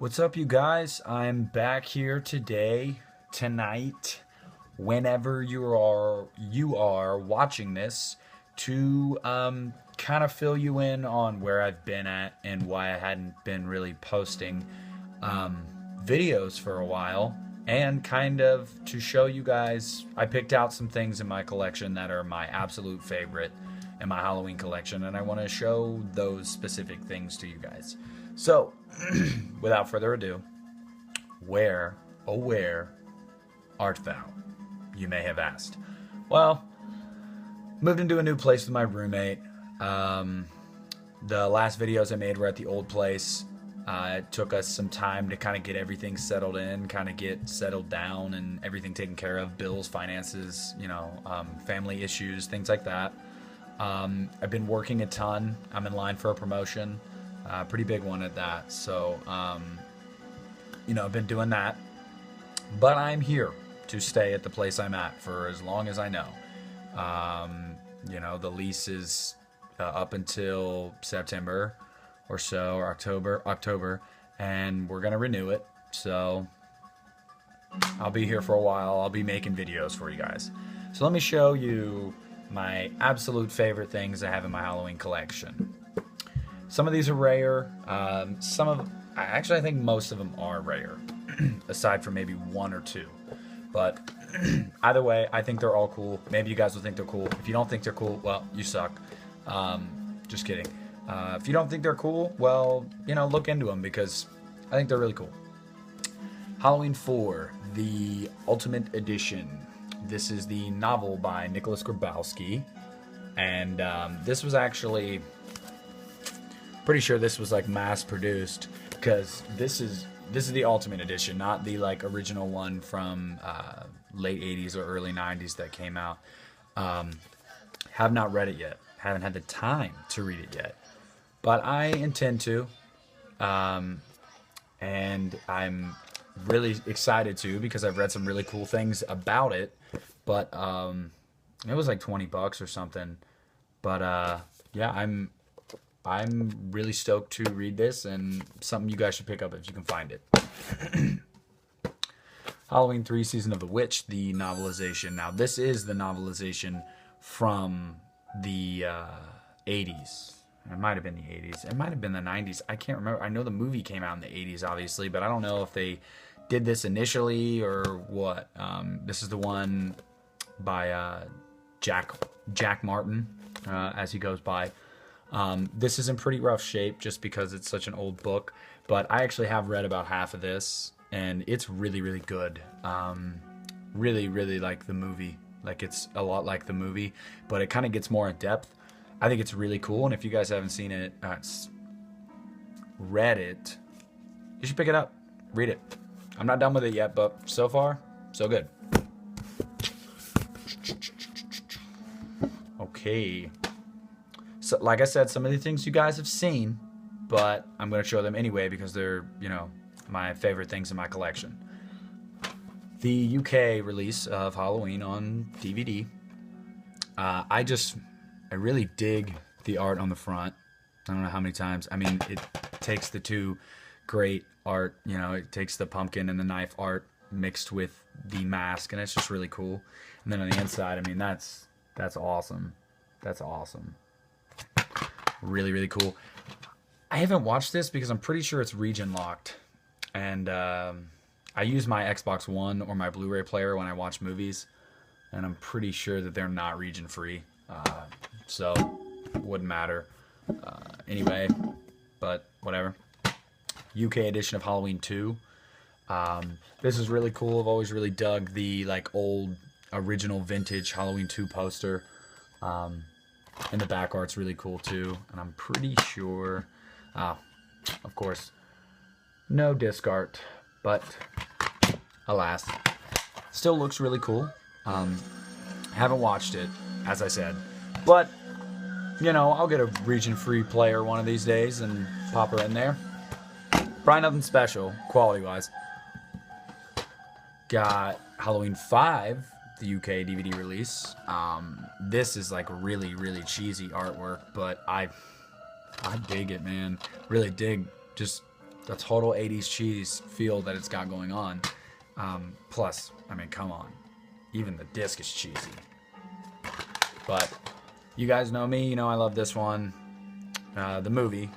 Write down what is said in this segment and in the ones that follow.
What's up, you guys? I'm back here tonight, whenever you are watching this, to kind of fill you in on where I've been at and why I hadn't been really posting videos for a while, and kind of to show you guys. I picked out some things in my collection that are my absolute favorite in my Halloween collection, and I want to show those specific things to you guys. So, without further ado, where, oh where, art thou? You may have asked. Well, moved into a new place with my roommate. The last videos I made were at the old place. It took us some time to kind of get everything settled in, kind of get settled down and everything taken care of. Bills, finances, family issues, things like that. I've been working a ton. I'm in line for a promotion. Pretty big one at that. So, I've been doing that. But I'm here to stay at the place I'm at for as long as I know. The lease is up until September or so, or October, and we're going to renew it. So, I'll be here for a while. I'll be making videos for you guys. So let me show you my absolute favorite things I have in my Halloween collection. Some of these are rare. I think most of them are rare, aside from maybe one or two. But either way, I think they're all cool. Maybe you guys will think they're cool. If you don't think they're cool, well, you suck. Just kidding. If you don't think they're cool, well, look into them because I think they're really cool. Halloween 4, the Ultimate Edition. This is the novel by Nicholas Grabowski, and this was actually pretty sure this was like mass produced because this is the Ultimate Edition, not the like original one from late 80s or early 90s that came out. Have not read it yet. Haven't had the time to read it yet, but I intend to, and I'm really excited to because I've read some really cool things about it. But it was like $20 or something. But yeah, I'm really stoked to read this, and something you guys should pick up if you can find it. Halloween 3 Season of the Witch, the novelization. Now, this is the novelization from the 80s. It might have been the 80s. It might have been the 90s. I can't remember. I know the movie came out in the 80s, obviously, but I don't know if they did this initially or what. This is the one by Jack Martin, as he goes by. This is in pretty rough shape just because it's such an old book, but I actually have read about half of this, and it's really, really good. Really, really like the movie. Like, it's a lot like the movie, but it kind of gets more in depth. I think it's really cool, and if you guys haven't seen it, read it, you should pick it up. Read it. I'm not done with it yet, but so far, so good. Okay. So, like I said, some of the things you guys have seen, but I'm going to show them anyway because they're, my favorite things in my collection. The UK release of Halloween on DVD. I really dig the art on the front. I don't know how many times. I mean, it takes the two great art, it takes the pumpkin and the knife art mixed with the mask, and it's just really cool. And then on the inside, I mean, that's awesome. That's awesome. Really, really cool. I haven't watched this because I'm pretty sure it's region locked, and I use my Xbox One or my Blu-ray player when I watch movies, and I'm pretty sure that they're not region free, so wouldn't matter anyway, but whatever. UK edition of Halloween 2. This is really cool. I've always really dug the like old original vintage Halloween 2 poster. And the back art's really cool too. And I'm pretty sure, of course, no disc art, but alas, still looks really cool. Haven't watched it, as I said, but I'll get a region-free player one of these days and pop her in there. Probably nothing special, quality-wise. Got Halloween 5, the UK DVD release. This is like really, really cheesy artwork, but I dig it, man. Really dig just the total 80s cheese feel that it's got going on. Plus, I mean, come on. Even the disc is cheesy. But you guys know me. You know I love this one. The movie.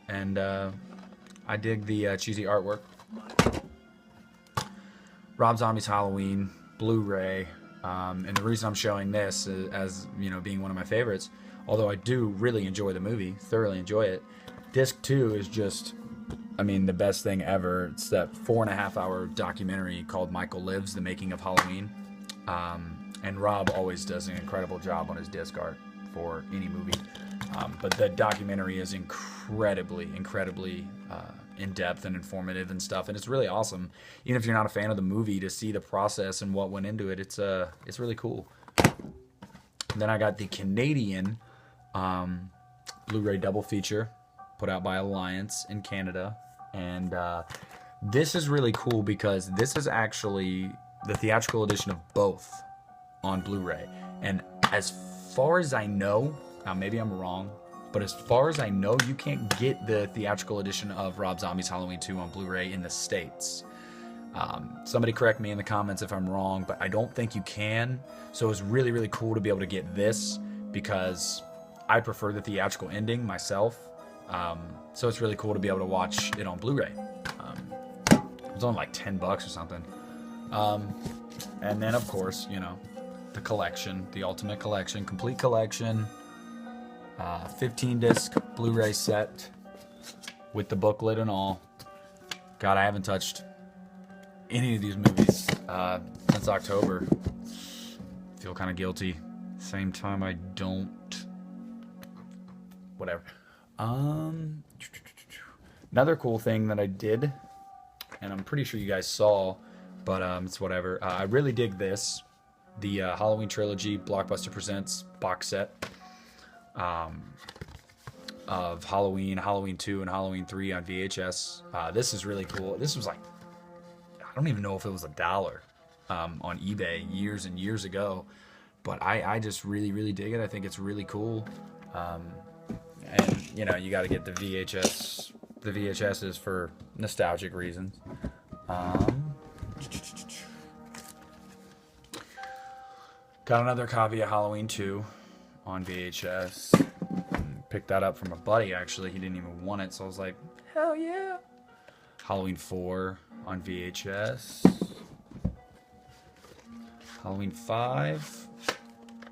And I dig the cheesy artwork. Rob Zombie's Halloween, Blu-ray. And the reason I'm showing this is, as, you know, being one of my favorites, although I do really enjoy the movie, thoroughly enjoy it, Disc 2 is just, I mean, the best thing ever. It's that 4.5-hour documentary called Michael Lives, The Making of Halloween. And Rob always does an incredible job on his disc art for any movie. But the documentary is incredibly in-depth and informative and stuff. And it's really awesome. Even if you're not a fan of the movie, to see the process and what went into it, it's really cool. And then I got the Canadian Blu-ray double feature put out by Alliance in Canada. And this is really cool because this is actually the theatrical edition of both on Blu-ray. And as far as I know, now maybe I'm wrong, but as far as I know, you can't get the theatrical edition of Rob Zombie's Halloween 2 on Blu-ray in the States. Somebody correct me in the comments if I'm wrong, but I don't think you can. So it's really, really cool to be able to get this because I prefer the theatrical ending myself. So it's really cool to be able to watch it on Blu-ray. It was only like $10 or something. And then, of course, you know, the collection, the ultimate collection, complete collection, 15-disc Blu-ray set with the booklet and all. God, I haven't touched any of these movies since October. Feel kind of guilty. Same time, I don't. Whatever. Another cool thing that I did, and I'm pretty sure you guys saw, but it's whatever. I really dig this. The Halloween Trilogy Blockbuster Presents box set of Halloween, Halloween 2, and Halloween 3 on VHS. This is really cool. This was like, I don't even know if it was $1 on eBay years and years ago, but I just really, really dig it. I think it's really cool. And, you know, you got to get the VHSs for nostalgic reasons. Got another copy of Halloween 2 on VHS. Picked that up from a buddy, actually. He didn't even want it, so I was like, hell yeah. Halloween 4 on VHS. Halloween 5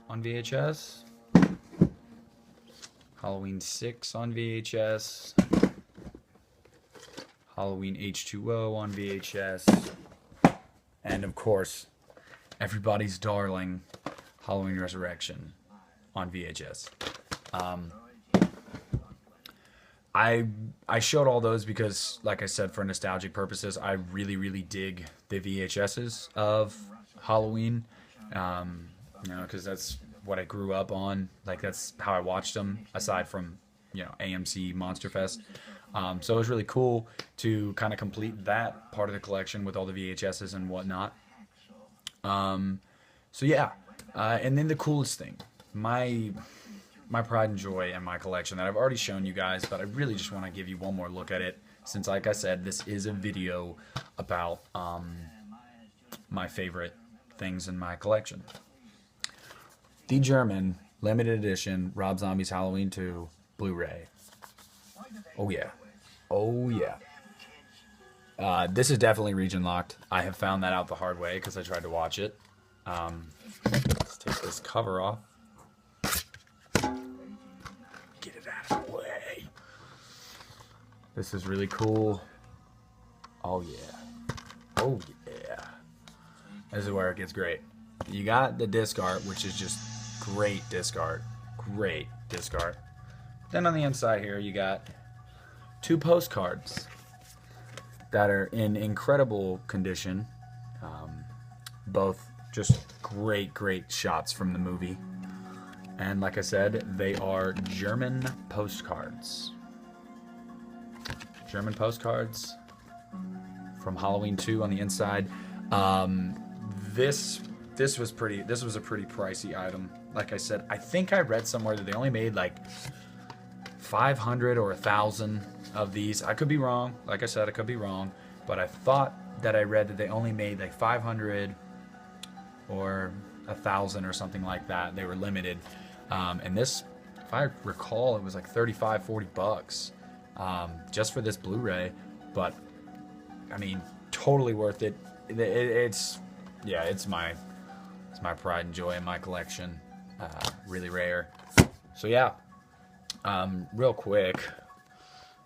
on VHS. Halloween 6 on VHS. Halloween H2O on VHS. And, of course, everybody's darling, Halloween Resurrection on VHS. I showed all those because, like I said, for nostalgic purposes, I really, really dig the VHSs of Halloween. You know, because that's what I grew up on. Like, that's how I watched them, aside from, you know, AMC Monster Fest. So it was really cool to kind of complete that part of the collection with all the VHSs and whatnot. So yeah, and then the coolest thing, my pride and joy in my collection that I've already shown you guys, but I really just want to give you one more look at it, since, like I said, this is a video about my favorite things in my collection. The German limited edition Rob Zombie's Halloween 2 Blu-ray. Oh yeah, oh yeah. This is definitely region locked. I have found that out the hard way because I tried to watch it. Let's take this cover off. Get it out of the way. This is really cool. Oh yeah. Oh yeah. This is where it gets great. You got the disc art, which is just great disc art. Great disc art. Then on the inside here, you got 2 postcards that are in incredible condition. Both just great shots from the movie. And like I said, they are German postcards. German postcards from Halloween 2 on the inside. This was a pretty pricey item. Like I said, I think I read somewhere that they only made like 500 or 1,000 of these. I could be wrong. Like I said, I could be wrong. But I thought that I read that they only made like 500 or 1,000 or something like that. They were limited. And this, if I recall, it was like 35, 40 bucks just for this Blu-ray. But I mean, totally worth it. It's my pride and joy in my collection. Really rare. So yeah, real quick,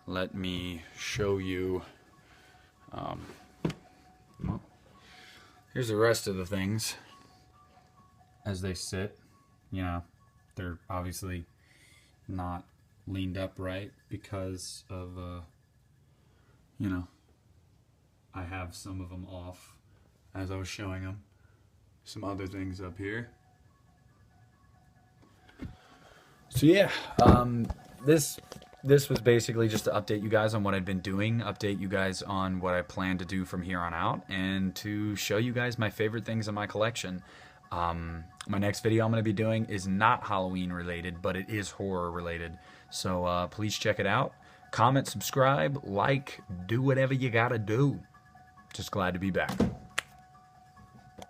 let me show you. Well, here's the rest of the things as they sit. You know, they're obviously not leaned upright because of you know, I have some of them off as I was showing them. Some other things up here. So yeah, this was basically just to update you guys on what I'd been doing, update you guys on what I plan to do from here on out, and to show you guys my favorite things in my collection. My next video I'm going to be doing is not Halloween related, but it is horror related. So please check it out. Comment, subscribe, like, do whatever you gotta do. Just glad to be back.